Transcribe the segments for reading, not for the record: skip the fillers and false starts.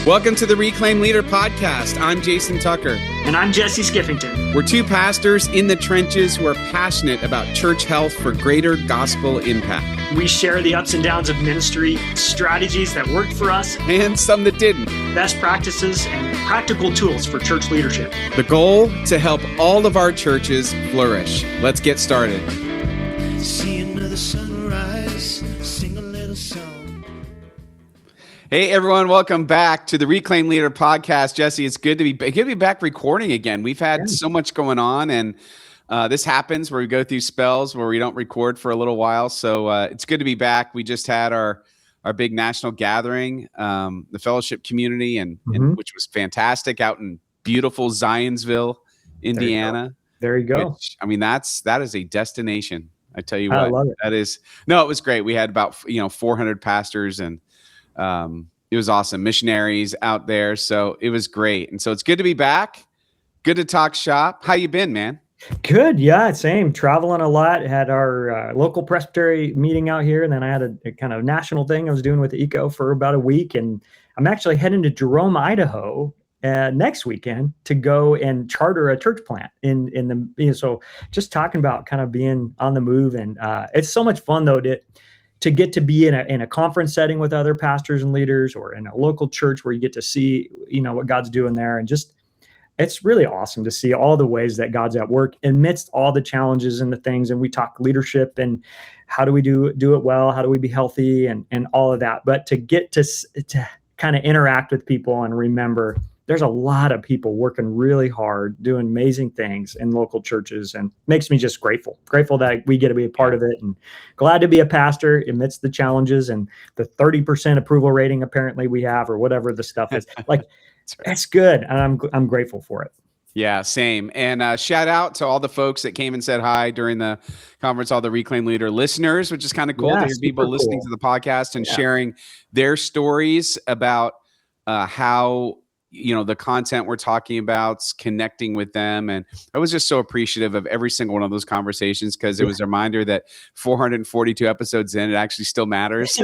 Welcome to the Reclaim Leader podcast. I'm Jason Tucker. And I'm Jesse Skiffington. We're two pastors in the trenches who are passionate about church health for greater gospel impact. We share the ups and downs of ministry, strategies that worked for us, and some that didn't. Best practices and practical tools for church leadership. The goal, to help all of our churches flourish. Let's get started. See another sunrise, sing a little song. Hey everyone, welcome back to the Reclaim Leader podcast. Jesse, it's good to be back recording again. We've had so much going on, and this happens where we go through spells where we don't record for a little while. So it's good to be back. We just had our big national gathering, the fellowship community, and which was fantastic out in beautiful Zionsville, Indiana. There you go. Which, I mean, that is a destination. I tell you what, I love it. That is. No, it was great. We had about 400 pastors and. It was awesome. Missionaries out there. So it was great. And so it's good to be back. Good to talk shop. How you been, man? Good. Yeah, same. Traveling a lot. Had our local presbytery meeting out here. And then I had a kind of national thing I was doing with ECO for about a week. And I'm actually heading to Jerome, Idaho next weekend to go and charter a church plant in the, so just talking about kind of being on the move. And it's so much fun though to get to be in a conference setting with other pastors and leaders, or in a local church where you get to see, what God's doing there. And just, it's really awesome to see all the ways that God's at work amidst all the challenges and the things. And we talk leadership and how do we do it well? How do we be healthy and all of that? But to get to kind of interact with people and remember there's a lot of people working really hard, doing amazing things in local churches, and makes me just grateful that we get to be a part of it, and glad to be a pastor amidst the challenges and the 30% approval rating apparently we have, or whatever the stuff is. Like, that's good. And I'm grateful for it. Yeah, same. And shout out to all the folks that came and said hi during the conference, all the Reclaim Leader listeners, which is kind of cool to hear people listening to the podcast and sharing their stories about how the content we're talking about, connecting with them. And I was just so appreciative of every single one of those conversations, because it was a reminder that 442 episodes in, it actually still matters.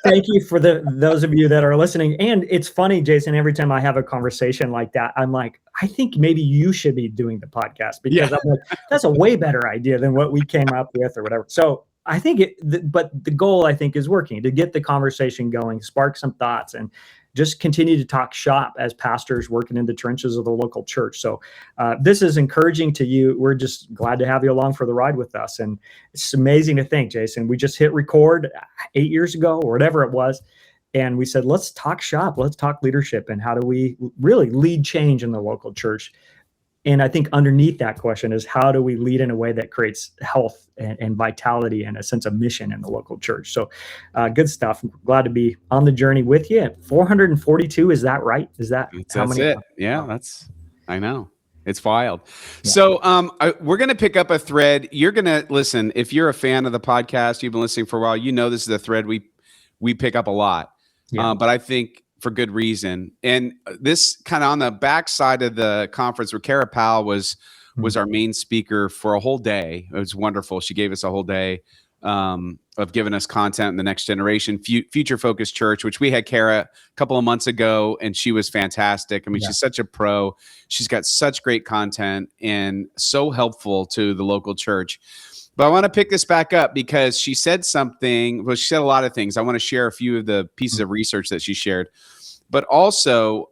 Thank you for those of you that are listening. And it's funny, Jason, every time I have a conversation like that, I'm like, I think maybe you should be doing the podcast, because I'm like, that's a way better idea than what we came up with or whatever. So I think but the goal, I think, is working to get the conversation going, spark some thoughts, and just continue to talk shop as pastors working in the trenches of the local church. So this is encouraging to you. We're just glad to have you along for the ride with us. And it's amazing to think, Jason, we just hit record 8 years ago or whatever it was. And we said, let's talk shop, let's talk leadership, and how do we really lead change in the local church? And I think underneath that question is, how do we lead in a way that creates health and vitality and a sense of mission in the local church? So good stuff. I'm glad to be on the journey with you. 442, is that right? That's how many? It. Yeah, I know. It's wild. Yeah. So we're going to pick up a thread. You're going to listen. If you're a fan of the podcast, you've been listening for a while, this is a thread we pick up a lot. Yeah. But I think for good reason. And this kind of on the backside of the conference, where Kara Powell was our main speaker for a whole day. It was wonderful. She gave us a whole day of giving us content in the next generation, future focused church, which we had Kara a couple of months ago, and she was fantastic. I mean, she's such a pro. She's got such great content and so helpful to the local church. But I want to pick this back up because she said something. Well, she said a lot of things. I want to share a few of the pieces of research that she shared. But also,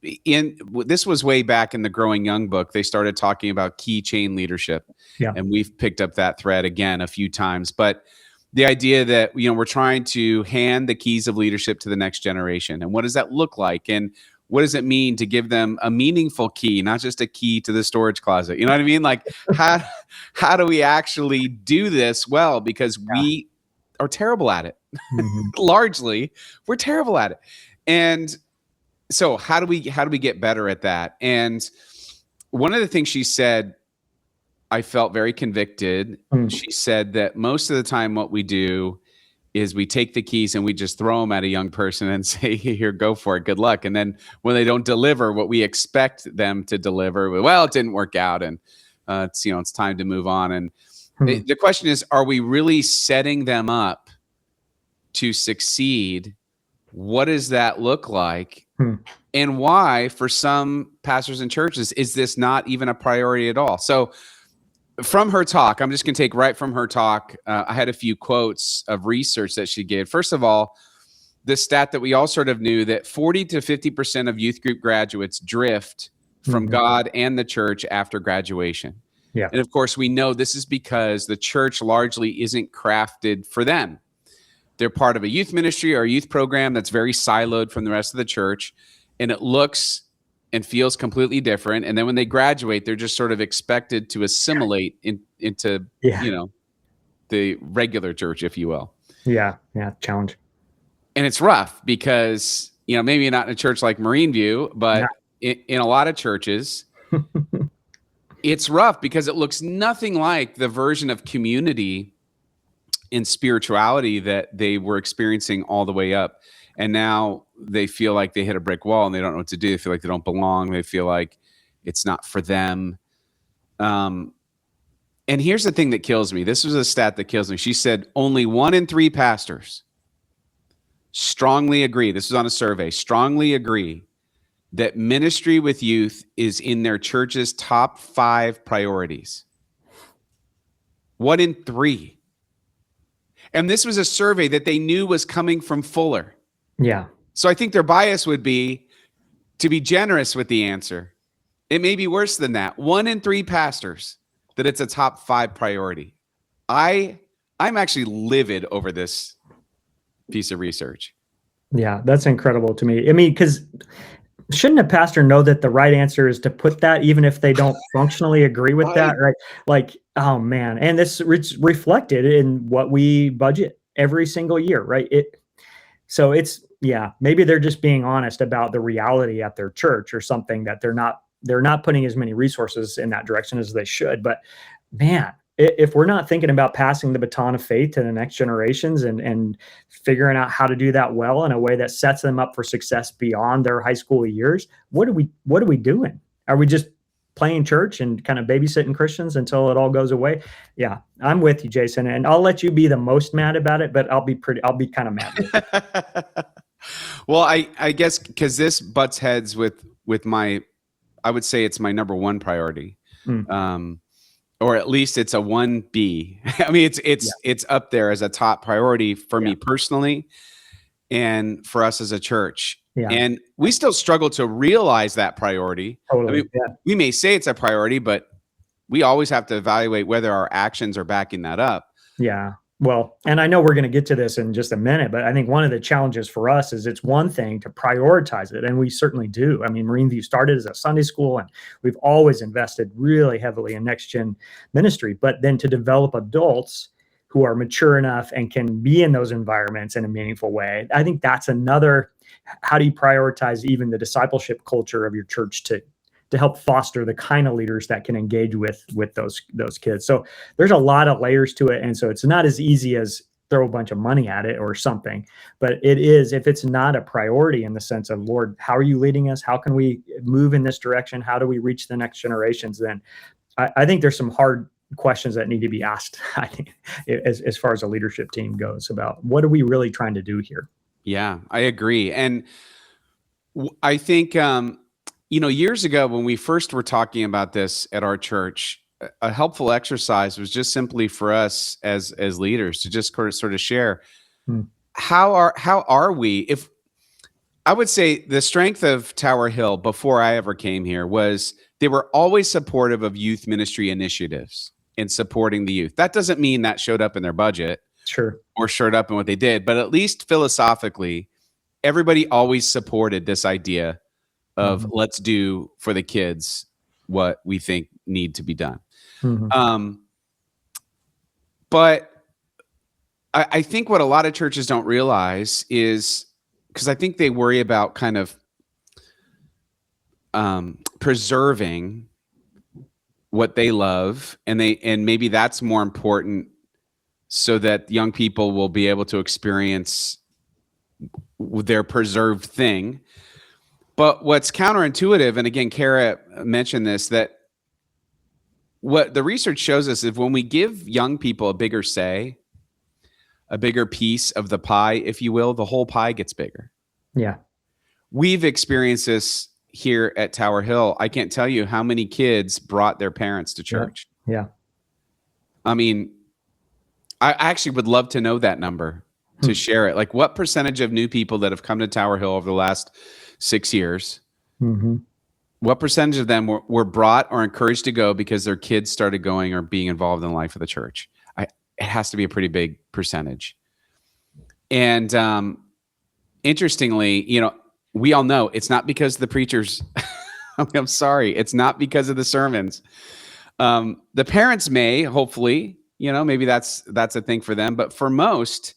this was way back in the Growing Young book. They started talking about key chain leadership, and we've picked up that thread again a few times. But the idea that we're trying to hand the keys of leadership to the next generation, and what does that look like, and what does it mean to give them a meaningful key, not just a key to the storage closet? You know what I mean? Like, how do we actually do this well? Because we are terrible at it. Largely, we're terrible at it. And so how do we get better at that? And one of the things she said, I felt very convicted. She said that most of the time what we do is we take the keys and we just throw them at a young person and say, here, go for it. Good luck. And then when they don't deliver what we expect them to deliver, well, it didn't work out. And it's time to move on. And the question is, are we really setting them up to succeed what does that look like? Hmm. And why, for some pastors and churches, is this not even a priority at all? So from her talk, I'm just going to take right from her talk. I had a few quotes of research that she gave. First of all, the stat that we all sort of knew, that 40 to 50% of youth group graduates drift from God and the church after graduation. Yeah. And of course, we know this is because the church largely isn't crafted for them. They're part of a youth ministry or a youth program that's very siloed from the rest of the church, and it looks and feels completely different. And then when they graduate, they're just sort of expected to assimilate into, the regular church, if you will. Yeah. Challenge. And it's rough because, maybe not in a church like Marine View, but in a lot of churches, it's rough because it looks nothing like the version of community and spirituality that they were experiencing all the way up. And now they feel like they hit a brick wall and they don't know what to do. They feel like they don't belong. They feel like it's not for them. And here's the thing that kills me. This was a stat that kills me. She said only 1 in 3 pastors strongly agree. This was on a survey. Strongly agree that ministry with youth is in their church's top 5 priorities. 1 in 3. And this was a survey that they knew was coming from Fuller. Yeah. So I think their bias would be to be generous with the answer. It may be worse than that. 1 in 3 pastors that it's a top 5 priority. I'm actually livid over this piece of research. Yeah, that's incredible to me. I mean, because shouldn't a pastor know that the right answer is to put that, even if they don't functionally agree with that, right? Like, oh man, and this reflected in what we budget every single year, right? So it's, maybe they're just being honest about the reality at their church or something, that they're not putting as many resources in that direction as they should. But man, if we're not thinking about passing the baton of faith to the next generations and figuring out how to do that well in a way that sets them up for success beyond their high school years, what are we doing? Are we just playing church and kind of babysitting Christians until it all goes away? Yeah, I'm with you, Jason, and I'll let you be the most mad about it, but I'll be kind of mad. Well, I guess because this butts heads with my, I would say it's my number 1 priority. Or at least it's a 1B. I mean, it's up there as a top priority for me personally and for us as a church. Yeah. And we still struggle to realize that priority. Totally. I mean, we may say it's a priority, but we always have to evaluate whether our actions are backing that up. Yeah. Well, and I know we're going to get to this in just a minute, but I think one of the challenges for us is it's one thing to prioritize it, and we certainly do. I mean, Marine View started as a Sunday school, and we've always invested really heavily in next gen ministry. But then to develop adults who are mature enough and can be in those environments in a meaningful way, I think that's another. How do you prioritize even the discipleship culture of your church to help foster the kind of leaders that can engage with those kids? So there's a lot of layers to it. And so it's not as easy as throw a bunch of money at it or something, but it is, if it's not a priority in the sense of, Lord, how are you leading us? How can we move in this direction? How do we reach the next generations? Then I think there's some hard questions that need to be asked, I think, as far as a leadership team goes, about what are we really trying to do here? Yeah, I agree. And I think, years ago when we first were talking about this at our church, a helpful exercise was just simply for us as leaders to just sort of share how are we. If I would say the strength of Tower Hill before I ever came here was they were always supportive of youth ministry initiatives and supporting the youth. That doesn't mean that showed up in their budget, sure, or showed up in what they did, but at least philosophically, everybody always supported this idea of let's do for the kids what we think need to be done. But I think what a lot of churches don't realize is, because I think they worry about kind of preserving what they love, and maybe that's more important so that young people will be able to experience their preserved thing. But what's counterintuitive, and again, Kara mentioned this, that what the research shows us is when we give young people a bigger say, a bigger piece of the pie, if you will, the whole pie gets bigger. Yeah. We've experienced this here at Tower Hill. I can't tell you how many kids brought their parents to church. Yeah. I mean, I actually would love to know that number to share it. Like, what percentage of new people that have come to Tower Hill over the last 6 years, what percentage of them were brought or encouraged to go because their kids started going or being involved in the life of the church? It has to be a pretty big percentage. And interestingly, we all know it's not because the preachers, I'm sorry, it's not because of the sermons. The parents may, hopefully, maybe that's a thing for them. But for most,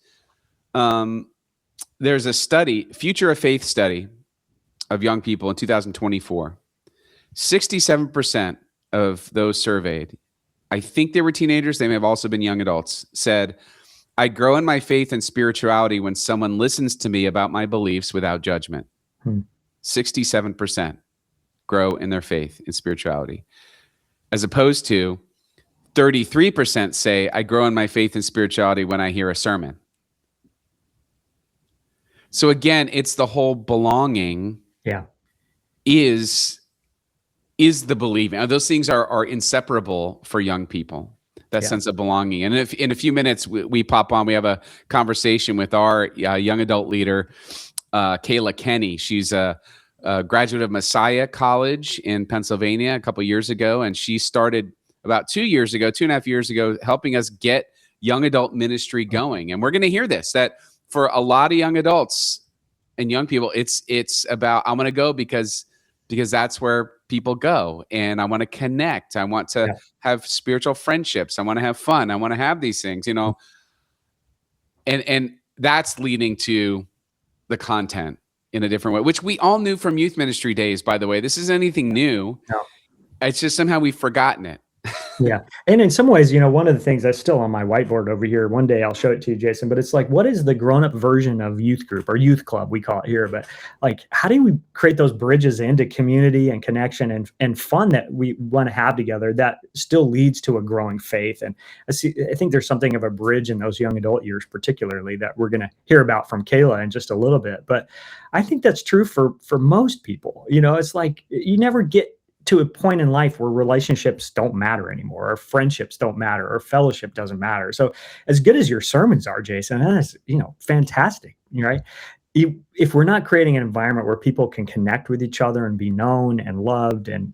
there's a study, Future of Faith study of young people in 2024. 67% of those surveyed, I think they were teenagers, they may have also been young adults, said, I grow in my faith and spirituality when someone listens to me about my beliefs without judgment. 67% grow in their faith and spirituality, as opposed to 33% say, I grow in my faith and spirituality when I hear a sermon. So again, it's the whole belonging. Yeah. Is the believing. Those things are inseparable for young people, that sense of belonging. And if in a few minutes we pop on, we have a conversation with our young adult leader, Kayla Kenny. She's a graduate of Messiah College in Pennsylvania a couple years ago. And she started about 2.5 years ago, helping us get young adult ministry going. And we're going to hear this, that for a lot of young adults and young people, it's about, I want to go because that's where people go, and I want to connect. I want to have spiritual friendships. I want to have fun. I want to have these things, and that's leading to the content in a different way, which we all knew from youth ministry days, by the way. This isn't anything new. No. It's just somehow we've forgotten it. Yeah. And in some ways, one of the things that's still on my whiteboard over here, one day I'll show it to you, Jason, but it's like, what is the grown-up version of youth group or youth club, we call it here? But like, how do we create those bridges into community and connection and fun that we want to have together that still leads to a growing faith? And I think there's something of a bridge in those young adult years, particularly, that we're going to hear about from Kayla in just a little bit. But I think that's true for most people. It's like, you never get to a point in life where relationships don't matter anymore, or friendships don't matter, or fellowship doesn't matter. So as good as your sermons are, Jason, that's, fantastic, right? If we're not creating an environment where people can connect with each other and be known and loved, and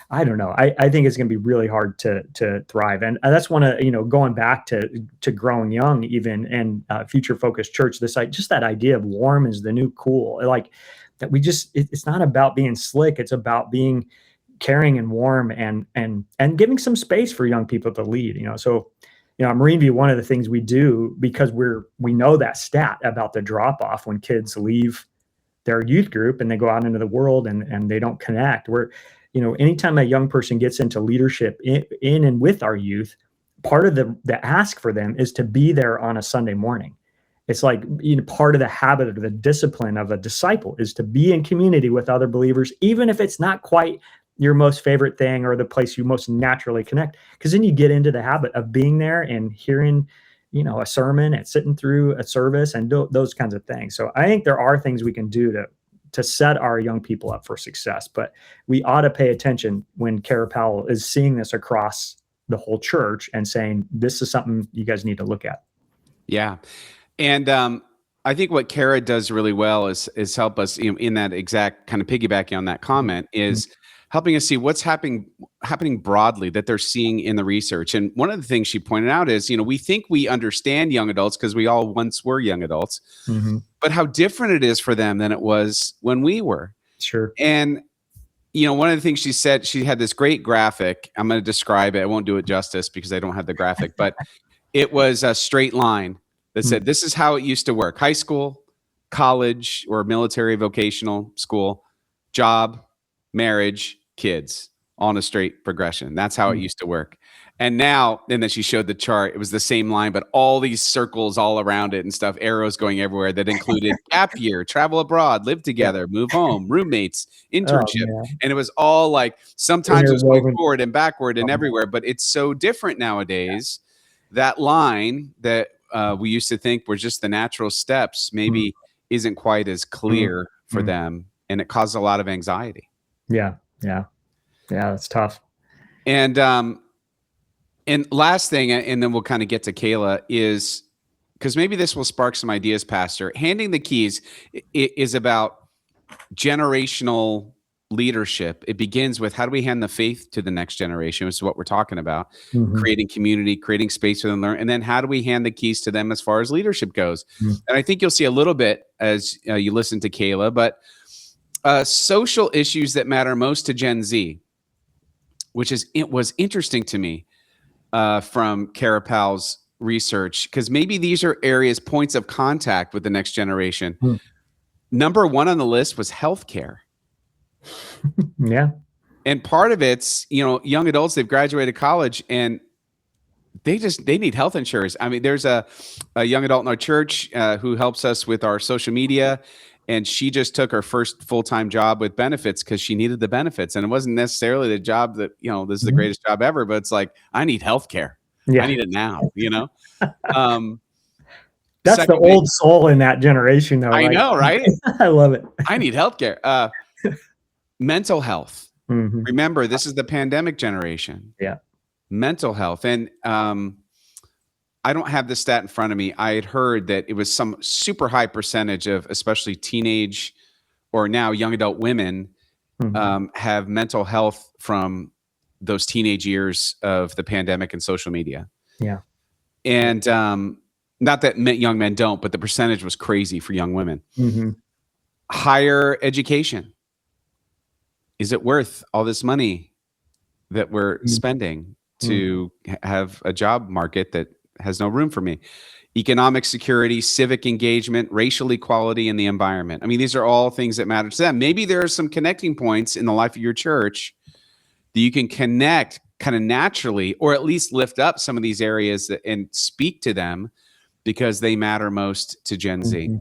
I don't know, I think it's going to be really hard to thrive. And that's one of, going back to growing young, even, and future focused church, just that idea of warm is the new cool. Like that it's not about being slick. It's about being caring and warm and giving some space for young people to lead, So, at Marine View, one of the things we do, because we know that stat about the drop off when kids leave their youth group and they go out into the world and they don't connect. Anytime a young person gets into leadership in and with our youth, part of the ask for them is to be there on a Sunday morning. It's like, part of the habit of the discipline of a disciple is to be in community with other believers, even if it's not quite your most favorite thing or the place you most naturally connect. Because then you get into the habit of being there and hearing, a sermon and sitting through a service and those kinds of things. So I think there are things we can do to set our young people up for success. But we ought to pay attention when Kara Powell is seeing this across the whole church and saying, this is something you guys need to look at. Yeah. And I think what Kara does really well is help us, in that exact kind of piggybacking on that comment, is helping us see what's happening broadly that they're seeing in the research. And one of the things she pointed out is, we think we understand young adults because we all once were young adults, but how different it is for them than it was when we were. Sure. And, one of the things she said, she had this great graphic. I'm going to describe it. I won't do it justice because I don't have the graphic, but it was a straight line that said, this is how it used to work: high school, college or military vocational school, job, marriage, kids, all in a straight progression. That's how it used to work. And now, and then she showed the chart, it was the same line, but all these circles all around it and stuff, arrows going everywhere, that included gap year, travel abroad, live together, move home, roommates, internship. And it was all like, sometimes it was going forward and backward and everywhere, but it's so different nowadays. That line that we used to think were just the natural steps, maybe isn't quite as clear for them, and it causes a lot of anxiety. Yeah. That's tough. And last thing, and then we'll kind of get to Kayla, is because maybe this will spark some ideas, Pastor. Handing the keys is about generational leadership. It begins with, how do we hand the faith to the next generation, which is what we're talking about, creating community, creating space for them to learn. And then how do we hand the keys to them as far as leadership goes? And I think you'll see a little bit as you listen to Kayla, but social issues that matter most to Gen Z, it was interesting to me from Carapal's research, because maybe these are areas, points of contact with the next generation. Number one on the list was healthcare. Yeah. And part of it's, young adults, they've graduated college and they need health insurance. I mean, there's a young adult in our church who helps us with our social media. And she just took her first full-time job with benefits because she needed the benefits. And it wasn't necessarily the job that, this is the greatest job ever, but it's like, I need healthcare. I need it now, That's the old soul in that generation, though. I know, right? I love it. I need healthcare. Mental health. Remember, this is the pandemic generation. Yeah. Mental health. And I don't have the stat in front of me. I had heard that it was some super high percentage of especially teenage or now young adult women have mental health from those teenage years of the pandemic and social media. Yeah. And not that young men don't, but the percentage was crazy for young women. Higher education. Is it worth all this money that we're spending to have a job market that has no room for me? Economic security, civic engagement, racial equality, and the environment. I mean, these are all things that matter to them. Maybe there are some connecting points in the life of your church that you can connect kind of naturally, or at least lift up some of these areas and speak to them because they matter most to Gen Z.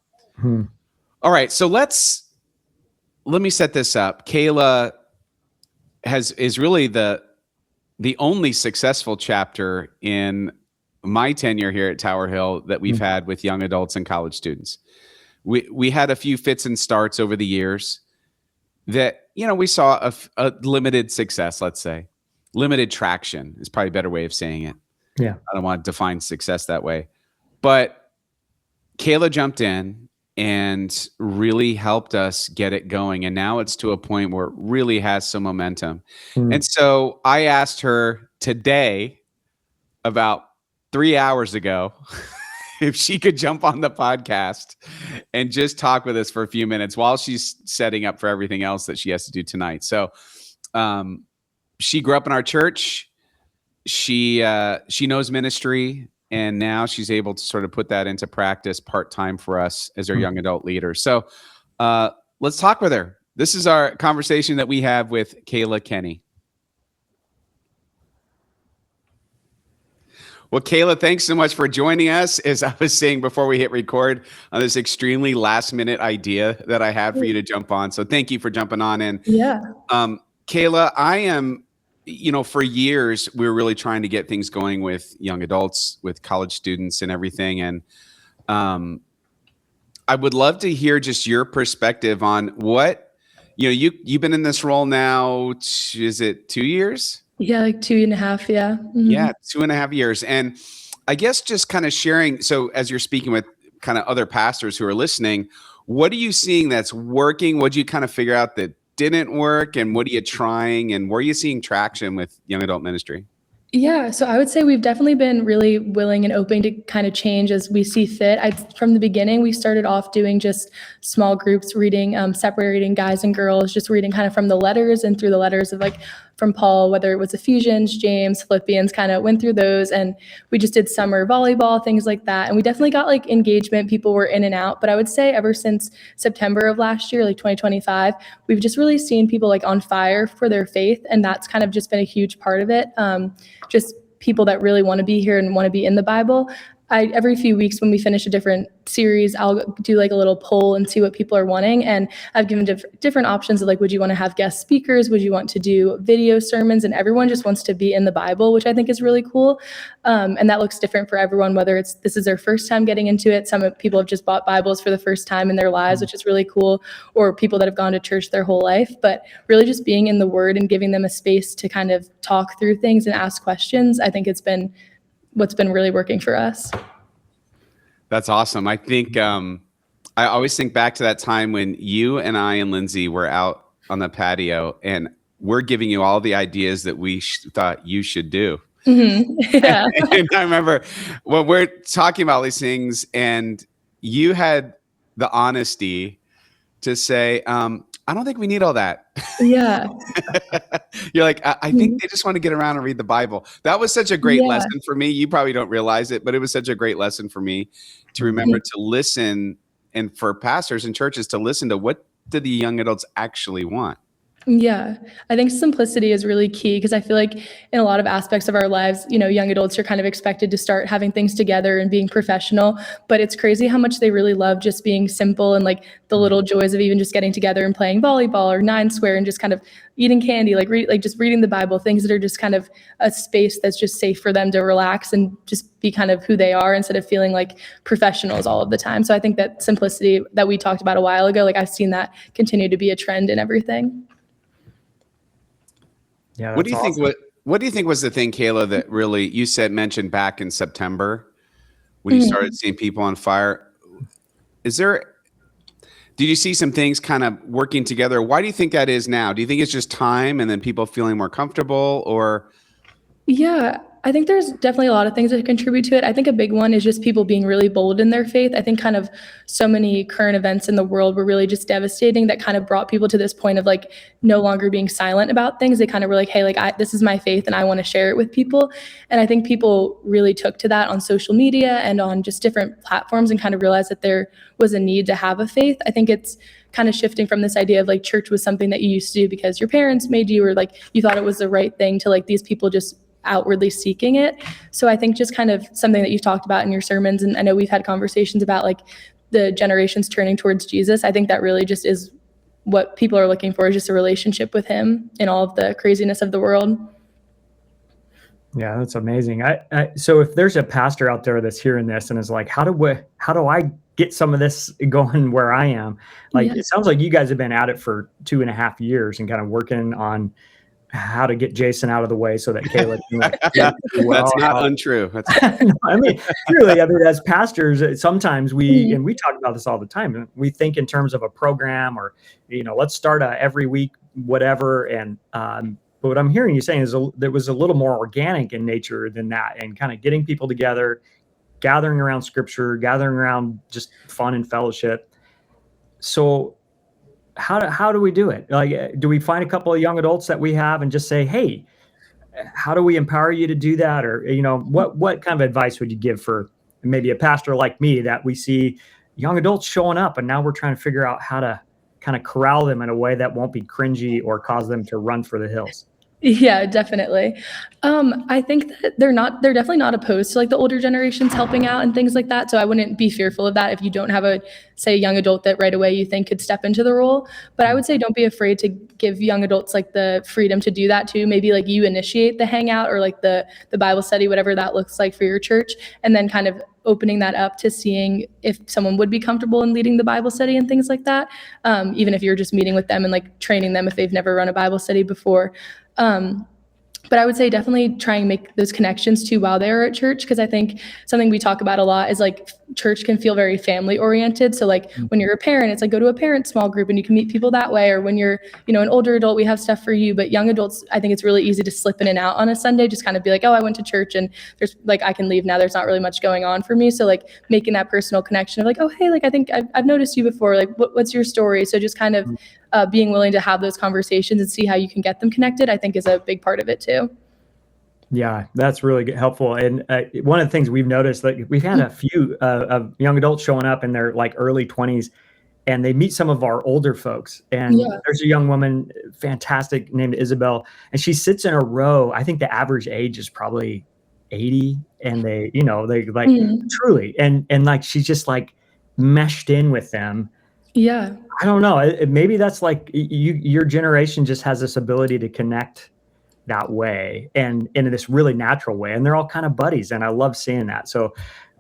All right, so let me set this up. Kayla is really the only successful chapter in my tenure here at Tower Hill that we've had with young adults and college students. We had a few fits and starts over the years that, we saw a limited success, let's say. Limited traction is probably a better way of saying it. Yeah. I don't want to define success that way. But Kayla jumped in and really helped us get it going. And now it's to a point where it really has some momentum. And so I asked her today, about 3 hours ago, if she could jump on the podcast and just talk with us for a few minutes while she's setting up for everything else that she has to do tonight. So she grew up in our church. She knows ministry, and now she's able to sort of put that into practice part-time for us as our young adult leader. So let's talk with her. This is our conversation that we have with Kayla Kenny. Well, Kayla, thanks so much for joining us. As I was saying before we hit record, on this extremely last-minute idea that I had for you to jump on. So thank you for jumping on in. Yeah. Kayla, I am, for years, we were really trying to get things going with young adults, with college students and everything. And I would love to hear just your perspective on what, you've been in this role now, is it 2 years? Yeah, like 2.5. Yeah. Yeah, 2.5 years. And I guess just kind of sharing. So as you're speaking with kind of other pastors who are listening, what are you seeing that's working? What do you kind of figure out that didn't work? And what are you trying? And where are you seeing traction with young adult ministry? Yeah, so I would say we've definitely been really willing and open to kind of change as we see fit. From the beginning, we started off doing just small groups, reading, separating guys and girls, just reading kind of from the letters and through the letters of from Paul, whether it was Ephesians, James, Philippians, kind of went through those. And we just did summer volleyball, things like that. And we definitely got engagement. People were in and out. But I would say ever since September of last year, 2025, we've just really seen people on fire for their faith. And that's kind of just been a huge part of it. Just people that really want to be here and want to be in the Bible. every few weeks when we finish a different series, I'll do like a little poll and see what people are wanting. And I've given different options of like, would you want to have guest speakers? Would you want to do video sermons? And everyone just wants to be in the Bible, which I think is really cool. And that looks different for everyone, whether this is their first time getting into it. Some people have just bought Bibles for the first time in their lives, which is really cool, or people that have gone to church their whole life. But really just being in the Word and giving them a space to kind of talk through things and ask questions, I think it's been what's been really working for us. That's awesome. I think I always think back to that time when you and I and Lindsay were out on the patio and we're giving you all the ideas that we thought you should do. Mm-hmm. Yeah. And I remember when we're talking about these things and you had the honesty to say, I don't think we need all that. Yeah. You're like, I think they just want to get around and read the Bible. That was such a great lesson for me. You probably don't realize it, but it was such a great lesson for me to remember to listen, and for pastors and churches to listen to what do the young adults actually want. Yeah, I think simplicity is really key because I feel like in a lot of aspects of our lives, young adults are kind of expected to start having things together and being professional, but it's crazy how much they really love just being simple and like the little joys of even just getting together and playing volleyball or nine square and just kind of eating candy, just reading the Bible, things that are just kind of a space that's just safe for them to relax and just be kind of who they are instead of feeling like professionals all of the time. So I think that simplicity that we talked about a while ago, like I've seen that continue to be a trend in everything. Yeah. What do you awesome. think? What do you think was the thing, Kayla, that really you mentioned back in September when you started seeing people on fire? Did you see some things kind of working together? Why do you think that is now? Do you think it's just time and then people feeling more comfortable, or? Yeah, I think there's definitely a lot of things that contribute to it. I think a big one is just people being really bold in their faith. I think kind of so many current events in the world were really just devastating that kind of brought people to this point of like no longer being silent about things. They kind of were like, hey, this is my faith and I want to share it with people. And I think people really took to that on social media and on just different platforms and kind of realized that there was a need to have a faith. I think it's kind of shifting from this idea of like church was something that you used to do because your parents made you or like you thought it was the right thing to like these people just outwardly seeking it. So I think just kind of something that you've talked about in your sermons, and I know we've had conversations about like the generations turning towards Jesus. I think that really just is what people are looking for, is just a relationship with him in all of the craziness of the world. Yeah, that's amazing. So if there's a pastor out there that's hearing this and is like, how do I get some of this going where I am? Like, It sounds like you guys have been at it for 2.5 years and kind of working on how to get Jason out of the way so that Kayla can That's not untrue. No, I mean, truly, as pastors, sometimes and we talk about this all the time. We think in terms of a program or, let's start every week, whatever. And, but what I'm hearing you saying is there was a little more organic in nature than that, and kind of getting people together, gathering around scripture, gathering around just fun and fellowship. So how do we do it? Like, do we find a couple of young adults that we have and just say, hey, how do we empower you to do that? Or, what kind of advice would you give for maybe a pastor like me that we see young adults showing up and now we're trying to figure out how to kind of corral them in a way that won't be cringy or cause them to run for the hills? Yeah, definitely. I think that they're definitely not opposed to like the older generations helping out and things like that. So I wouldn't be fearful of that if you don't have a young adult that right away you think could step into the role. But I would say don't be afraid to give young adults like the freedom to do that too. Maybe like you initiate the hangout or like the Bible study, whatever that looks like for your church, and then kind of opening that up to seeing if someone would be comfortable in leading the Bible study and things like that. Even if you're just meeting with them and like training them if they've never run a Bible study before. But I would say definitely try and make those connections too while they're at church, because I think something we talk about a lot is like church can feel very family oriented. So like when you're a parent, it's like go to a parent small group and you can meet people that way. Or when you're, an older adult, we have stuff for you. But young adults, I think it's really easy to slip in and out on a Sunday, just kind of be like, oh, I went to church and there's like, I can leave now. There's not really much going on for me. So like making that personal connection of like, oh, hey, like I think I've noticed you before. Like what's your story? So just kind of being willing to have those conversations and see how you can get them connected, I think is a big part of it too. Yeah, that's really helpful. And one of the things we've noticed, like we've had a few of young adults showing up in their like early 20s, and they meet some of our older folks. And there's a young woman, fantastic, named Isabel, and she sits in a row. I think the average age is probably 80, and they, you know, they like Mhm. truly, and like she's just like meshed in with them. Yeah. I don't know. Maybe that's like your generation just has this ability to connect that way and in this really natural way. And they're all kind of buddies. And I love seeing that. So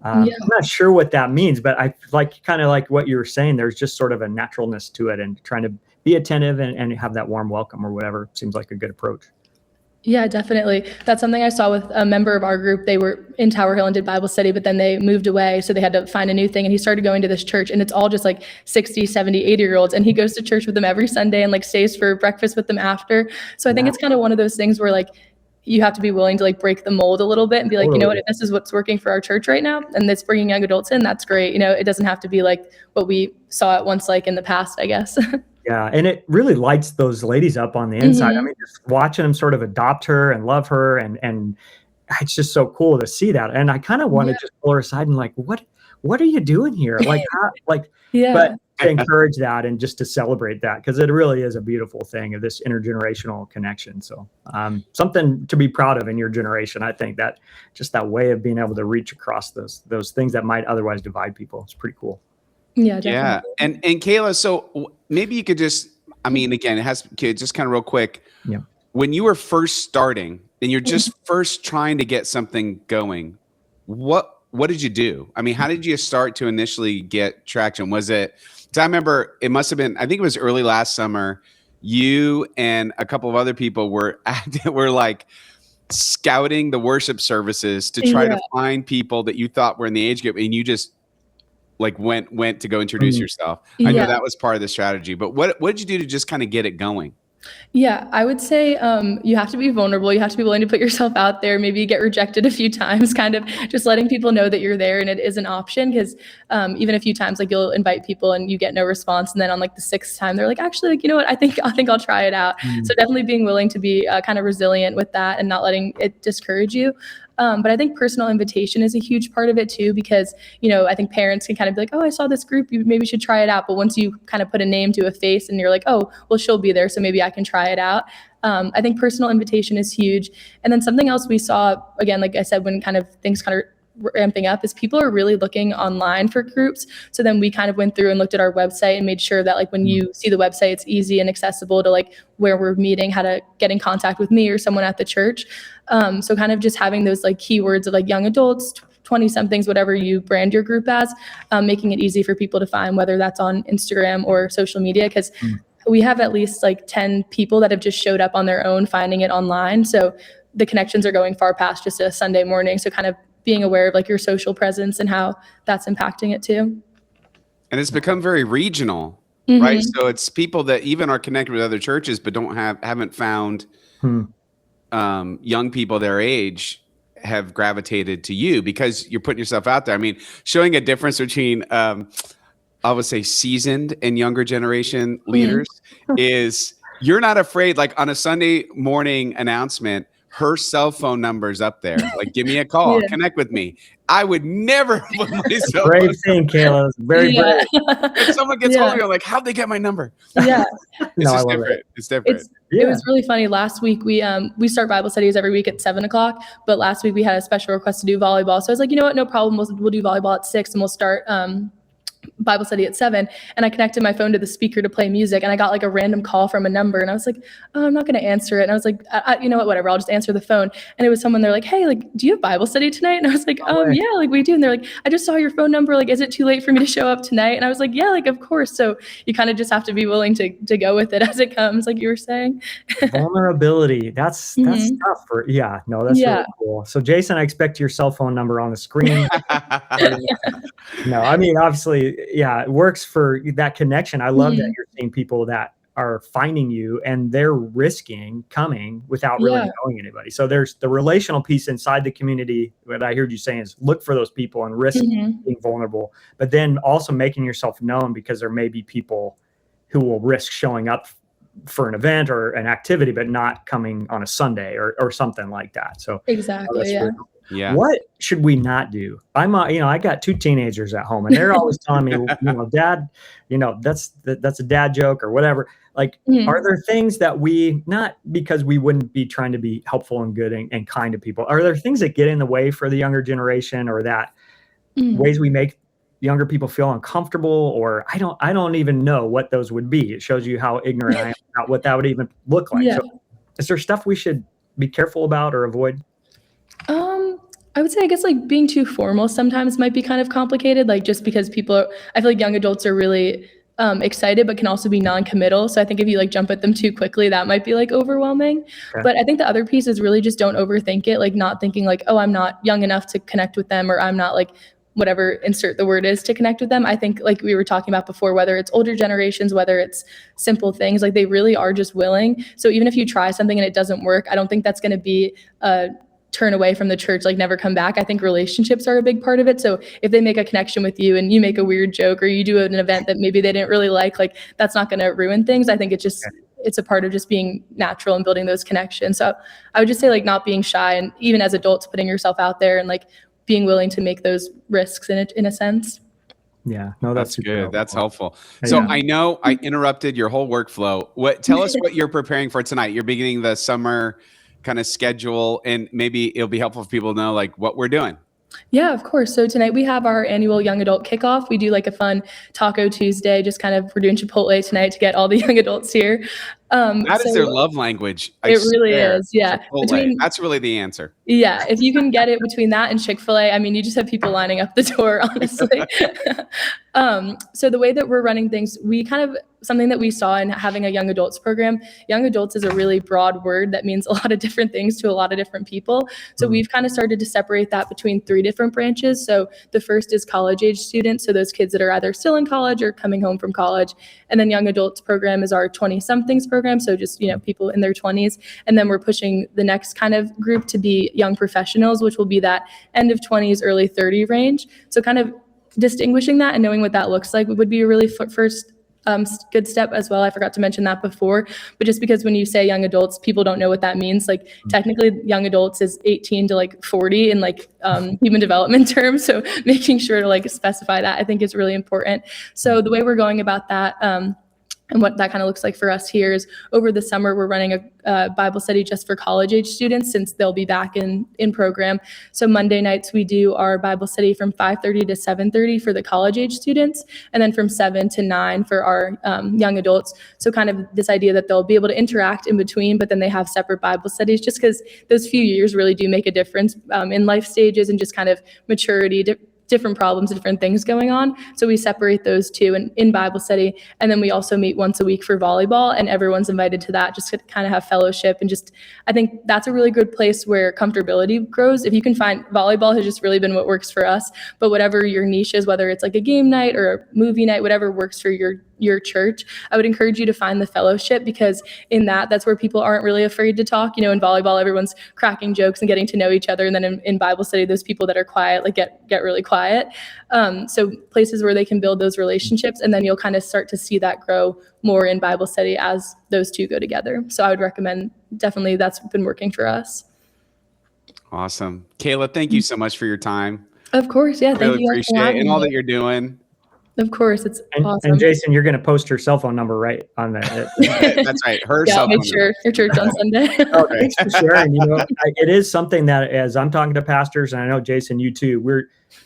Yeah. I'm not sure what that means, but I like kind of like what you were saying. There's just sort of a naturalness to it, and trying to be attentive and have that warm welcome or whatever seems like a good approach. Yeah, definitely. That's something I saw with a member of our group. They were in Tower Hill and did Bible study, but then they moved away. So they had to find a new thing. And he started going to this church, and it's all just like 60, 70, 80-year-olds. And he goes to church with them every Sunday and like stays for breakfast with them after. So I think it's kind of one of those things where like you have to be willing to like break the mold a little bit and be like, you know what, if this is what's working for our church right now and it's bringing young adults in, that's great. You know, it doesn't have to be like what we saw it once like in the past, I guess. Yeah, and it really lights those ladies up on the inside. I mean, just watching them sort of adopt her and love her, and it's just so cool to see that. And I kind of want to just pull her aside and like, what are you doing here? Like, Yeah. but to encourage that and just to celebrate that, because it really is a beautiful thing of this intergenerational connection. So something to be proud of in your generation. I think that just that way of being able to reach across those things that might otherwise divide people. It's pretty cool. Yeah, definitely. Yeah. And Kayla, so maybe you could just, I mean, again, it has just kind of real quick. Yeah. When you were first starting and you're just first trying to get something going, what did you do? I mean, how did you start to initially get traction? Was it, because I remember it must have been, I think it was early last summer, you and a couple of other people were like scouting the worship services to try to find people that you thought were in the age group, and you just like went to go introduce yourself. I know that was part of the strategy, but what did you do to just kind of get it going? Yeah, I would say you have to be vulnerable. You have to be willing to put yourself out there, maybe get rejected a few times, kind of just letting people know that you're there and it is an option. Because even a few times, like you'll invite people and you get no response. And then on like the sixth time, they're like, actually, like, you know what, I think I'll try it out. So definitely being willing to be kind of resilient with that and not letting it discourage you. But I think personal invitation is a huge part of it too, because, you know, I think parents can kind of be like, oh, I saw this group, you maybe should try it out. But once you kind of put a name to a face and you're like, oh, well, she'll be there, so maybe I can try it out. I think personal invitation is huge. And then something else we saw, again, like I said, when kind of things kind of ramping up, is people are really looking online for groups. So then we kind of went through and looked at our website and made sure that like when you see the website, it's easy and accessible to like where we're meeting, how to get in contact with me or someone at the church. So kind of just having those like keywords of like young adults, 20 somethings, whatever you brand your group as, making it easy for people to find, whether that's on Instagram or social media, because we have at least like 10 people that have just showed up on their own, finding it online. So the connections are going far past just a Sunday morning. So kind of being aware of like your social presence and how that's impacting it too. And it's become very regional, right? So it's people that even are connected with other churches, but haven't found young people their age have gravitated to you because you're putting yourself out there. I mean, showing a difference between, I would say, seasoned and younger generation leaders is you're not afraid, like on a Sunday morning announcement, her cell phone number's up there. Like, give me a call, connect with me. I would never put myself. Brave thing, Kayla. Very brave. If someone gets hold of you, like, how'd they get my number? Yeah. It's just different. It's different. It was really funny. Last week we start Bible studies every week at 7:00, but last week we had a special request to do volleyball. So I was like, you know what, no problem. We'll do volleyball at 6 and we'll start Bible study at 7. And I connected my phone to the speaker to play music, and I got like a random call from a number, and I was like, oh, I'm not going to answer it. And I was like, you know what, whatever, I'll just answer the phone. And it was someone, they're like, hey, like, do you have Bible study tonight? And I was like, yeah, like we do. And they're like, I just saw your phone number. Like, is it too late for me to show up tonight? And I was like, yeah, like, of course. So you kind of just have to be willing to go with it as it comes, like you were saying. Vulnerability. That's tough for, that's really cool. So Jason, I expect your cell phone number on the screen. No, I mean, obviously, it works for that connection. I love that you're seeing people that are finding you and they're risking coming without really knowing anybody. So there's the relational piece inside the community. What I heard you saying is look for those people and risk being vulnerable, but then also making yourself known, because there may be people who will risk showing up for an event or an activity, but not coming on a Sunday or something like that. So exactly. Yeah. What should we not do? I got 2 teenagers at home, and they're always telling me, Dad, that's a dad joke or whatever. Like, are there things that not because we wouldn't be trying to be helpful and good and kind to people, are there things that get in the way for the younger generation, or that ways we make younger people feel uncomfortable, or I don't even know what those would be. It shows you how ignorant I am about what that would even look like. Yeah. So is there stuff we should be careful about or avoid? I would say, I guess, like, being too formal sometimes might be kind of complicated, like, just because I feel like young adults are really excited, but can also be non-committal. So I think if you like jump at them too quickly, that might be like overwhelming. Okay. But I think the other piece is really just don't overthink it, like not thinking like, oh, I'm not young enough to connect with them, or I'm not like whatever insert the word is to connect with them. I think, like we were talking about before, whether it's older generations, whether it's simple things, like they really are just willing. So even if you try something and it doesn't work, I don't think that's going to be a turn away from the church, like never come back. I think relationships are a big part of it. So if they make a connection with you and you make a weird joke, or you do an event that maybe they didn't really like that's not going to ruin things. I think it's a part of just being natural and building those connections. So I would just say, like, not being shy, and even as adults, putting yourself out there and like being willing to make those risks in a sense. Yeah, no, that's good. helpful. That's helpful. So Yeah. I know I interrupted your whole workflow. Tell us what you're preparing for tonight. You're beginning the summer kind of schedule, and maybe it'll be helpful for people to know like what we're doing. Yeah, of course. So tonight we have our annual young adult kickoff. We do like a fun Taco Tuesday, just kind of, we're doing Chipotle tonight to get all the young adults here. That is their love language. It really is. Yeah. That's really the answer. Yeah. If you can get it between that and Chick-fil-A, I mean, you just have people lining up the door, honestly. So the way that we're running things, something that we saw in having a young adults program, young adults is a really broad word that means a lot of different things to a lot of different people. So we've kind of started to separate that between 3 different branches. So the first is college age students. So those kids that are either still in college or coming home from college. And then young adults program is our 20 somethings program. So just, people in their 20s. And then we're pushing the next kind of group to be young professionals, which will be that end of 20s, early 30 range. So kind of distinguishing that and knowing what that looks like would be a really first good step as well. I forgot to mention that before, but just because when you say young adults, people don't know what that means. Like technically young adults is 18 to like 40 in like human development terms. So making sure to like specify that, I think, is really important. So the way we're going about that, and what that kind of looks like for us here is over the summer, we're running a Bible study just for college age students, since they'll be back in program. So Monday nights, we do our Bible study from 5:30 to 7:30 for the college age students, and then from 7 to 9 for our young adults. So kind of this idea that they'll be able to interact in between, but then they have separate Bible studies, just because those few years really do make a difference in life stages and just kind of maturity, different problems, different things going on. So we separate those two in Bible study. And then we also meet once a week for volleyball, and everyone's invited to that just to kind of have fellowship. And just, I think that's a really good place where comfortability grows. If you can find, volleyball has just really been what works for us, but whatever your niche is, whether it's like a game night or a movie night, whatever works for your church, I would encourage you to find the fellowship, because in that's where people aren't really afraid to talk. In volleyball, everyone's cracking jokes and getting to know each other. And then in Bible study, those people that are quiet, like get really quiet. So places where they can build those relationships, and then you'll kind of start to see that grow more in Bible study as those two go together. So I would recommend, definitely, that's been working for us. Awesome. Kayla, thank you so much for your time. Of course. Yeah. Thank you. Appreciate it, and all that you're doing. Of course, it's awesome. And Jason, you're going to post her cell phone number right on that. That's right. Her cell phone make sure your church on Sunday. Oh, thanks for sharing. It is something that, as I'm talking to pastors, and I know Jason, you too,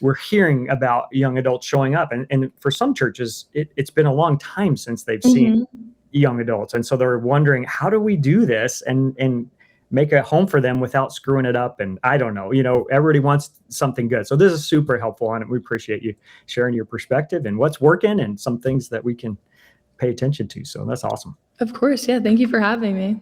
we're hearing about young adults showing up, and for some churches, it's been a long time since they've seen young adults, and so they're wondering, how do we do this and make a home for them without screwing it up? And I don't know, everybody wants something good. So this is super helpful, and we appreciate you sharing your perspective and what's working and some things that we can pay attention to. So that's awesome. Of course. Yeah. Thank you for having me.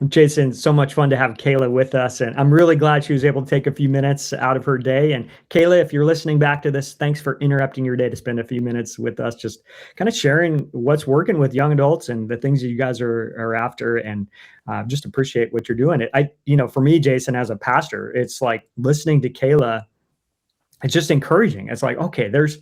Jason, so much fun to have Kayla with us, and I'm really glad she was able to take a few minutes out of her day. And Kayla, if you're listening back to this, thanks for interrupting your day to spend a few minutes with us, just kind of sharing what's working with young adults and the things that you guys are after, and just appreciate what you're doing. For me, Jason, as a pastor, it's like listening to Kayla, it's just encouraging. It's like, okay, there's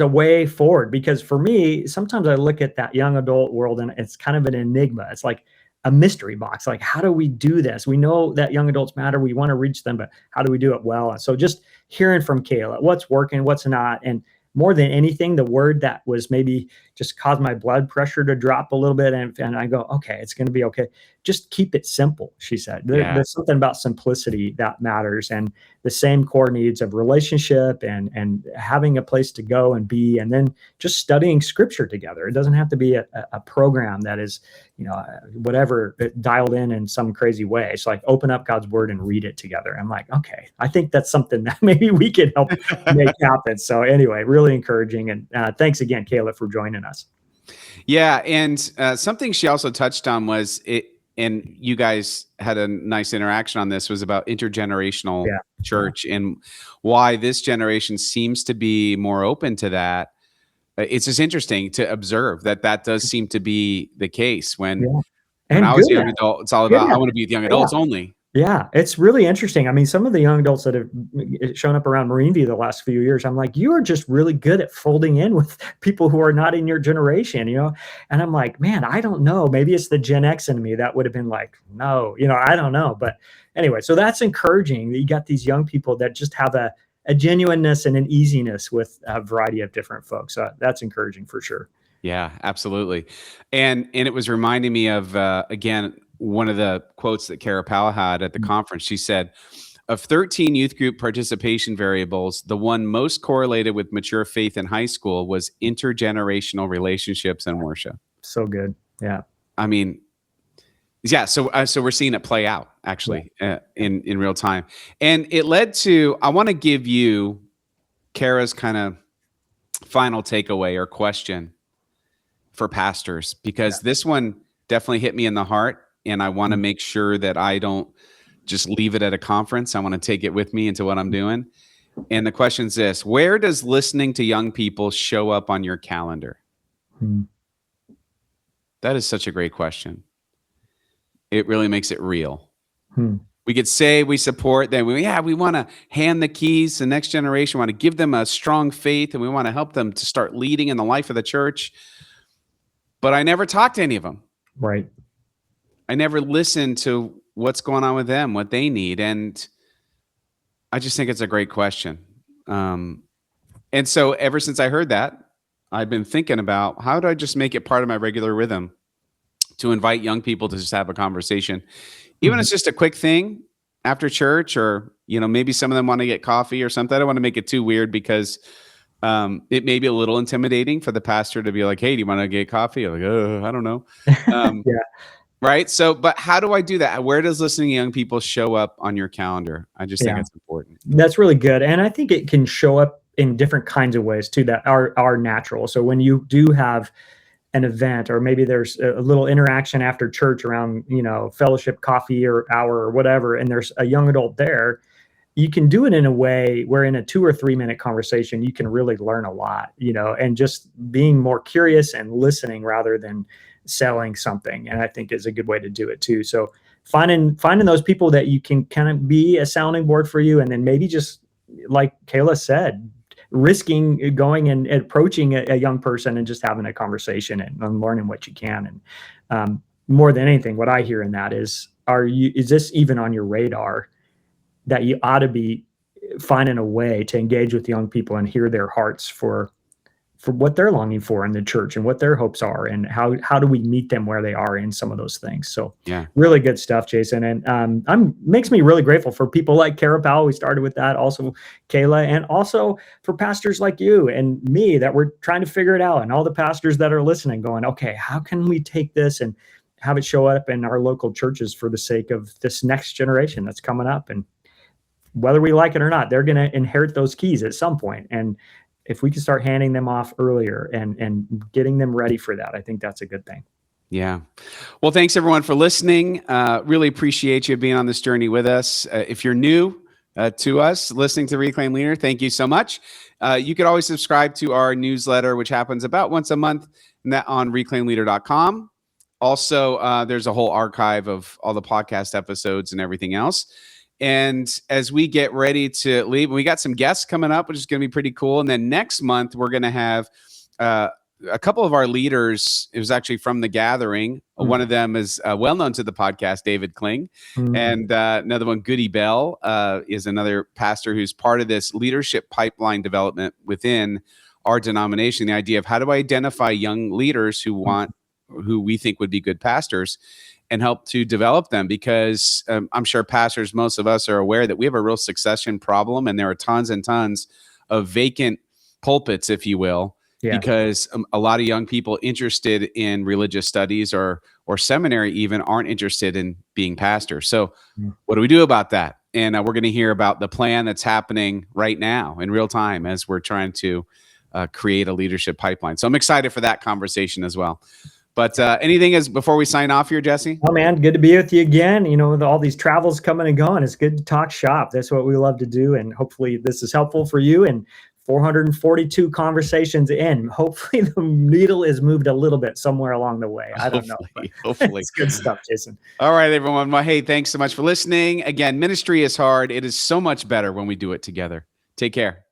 a way forward, because for me, sometimes I look at that young adult world and it's kind of an enigma. It's like, a mystery box. Like, how do we do this? We know that young adults matter. We want to reach them, but how do we do it well? And so just hearing from Kayla, what's working, what's not. And more than anything, the word that was maybe just caused my blood pressure to drop a little bit. And I go, okay, it's going to be okay. Just keep it simple, she said. There's something about simplicity that matters, and the same core needs of relationship and having a place to go and be, and then just studying scripture together. It doesn't have to be a program that is, whatever, dialed in some crazy way. It's like, open up God's word and read it together. I'm like, okay, I think that's something that maybe we can help make happen. So anyway, really encouraging. And thanks again, Kayla, for joining us. Yeah. And something she also touched on was and you guys had a nice interaction on this, was about intergenerational church and why this generation seems to be more open to that. It's just interesting to observe that does seem to be the case. When I was a young adult, it's all about, I want to be with young adults only. Yeah, it's really interesting. I mean, some of the young adults that have shown up around Marine View the last few years, I'm like, you are just really good at folding in with people who are not in your generation, And I'm like, man, I don't know. Maybe it's the Gen X in me that would have been like, no, I don't know. But anyway, so that's encouraging that you got these young people that just have a genuineness and an easiness with a variety of different folks. So that's encouraging for sure. Yeah, absolutely. And it was reminding me of, again, one of the quotes that Kara Powell had at the conference. She said, of 13 youth group participation variables, the one most correlated with mature faith in high school was intergenerational relationships and worship. So good. Yeah. I mean, yeah. So we're seeing it play out actually in real time. And it led to, I want to give you Kara's kind of final takeaway or question for pastors, because this one definitely hit me in the heart. And I want to make sure that I don't just leave it at a conference. I want to take it with me into what I'm doing. And the question is this: where does listening to young people show up on your calendar? That is such a great question. It really makes it real. We could say we support them. We want to hand the keys to the next generation. We want to give them a strong faith, and we want to help them to start leading in the life of the church. But I never talk to any of them. Right. I never listen to what's going on with them, what they need. And I just think it's a great question. And so ever since I heard that, I've been thinking about, how do I just make it part of my regular rhythm to invite young people to just have a conversation, even if it's just a quick thing after church, or, maybe some of them want to get coffee or something. I don't want to make it too weird, because it may be a little intimidating for the pastor to be like, hey, do you want to get coffee? I'm like, I don't know. Right. So, but how do I do that? Where does listening to young people show up on your calendar? I just think it's important. That's really good. And I think it can show up in different kinds of ways too, that are natural. So when you do have an event, or maybe there's a little interaction after church around, fellowship, coffee or hour or whatever, and there's a young adult there, you can do it in a way where in a 2 or 3 minute conversation, you can really learn a lot, and just being more curious and listening rather than selling something. And I think is a good way to do it too. So finding those people that you can kind of be a sounding board for you. And then maybe just like Kayla said, risking going and approaching a young person and just having a conversation and learning what you can. And more than anything, what I hear in that is this even on your radar, that you ought to be finding a way to engage with young people and hear their hearts for what they're longing for in the church and what their hopes are, and how do we meet them where they are in some of those things. So really good stuff, Jason. And makes me really grateful for people like Kara Powell. We started with that, also Kayla, and also for pastors like you and me that we're trying to figure it out, and all the pastors that are listening going, okay, how can we take this and have it show up in our local churches for the sake of this next generation that's coming up? And whether we like it or not, they're going to inherit those keys at some point. And if we can start handing them off earlier and getting them ready for that, I think that's a good thing. Yeah. Well, thanks everyone for listening. Really appreciate you being on this journey with us. If you're new to us, listening to Reclaim Leader, thank you so much. You could always subscribe to our newsletter, which happens about once a month, and that on reclaimleader.com. Also, there's a whole archive of all the podcast episodes and everything else. And as we get ready to leave, we got some guests coming up, which is going to be pretty cool. And then next month, we're going to have a couple of our leaders, it was actually from the gathering. One of them is well known to the podcast, David Kling. And another one, Goody Bell, is another pastor who's part of this leadership pipeline development within our denomination. The idea of how do I identify young leaders who we think would be good pastors and help to develop them, because I'm sure pastors, most of us are aware that we have a real succession problem, and there are tons and tons of vacant pulpits, if you will, because a lot of young people interested in religious studies or seminary even aren't interested in being pastors. So what do we do about that? And we're going to hear about the plan that's happening right now in real time as we're trying to create a leadership pipeline. So I'm excited for that conversation as well. But anything before we sign off here, Jesse? Oh man, good to be with you again. You know, with all these travels coming and going, it's good to talk shop. That's what we love to do. And hopefully this is helpful for you. And 442 conversations in, hopefully the needle is moved a little bit somewhere along the way. I don't know. Hopefully. It's good stuff, Jason. All right, everyone. Well, hey, thanks so much for listening. Again, ministry is hard. It is so much better when we do it together. Take care.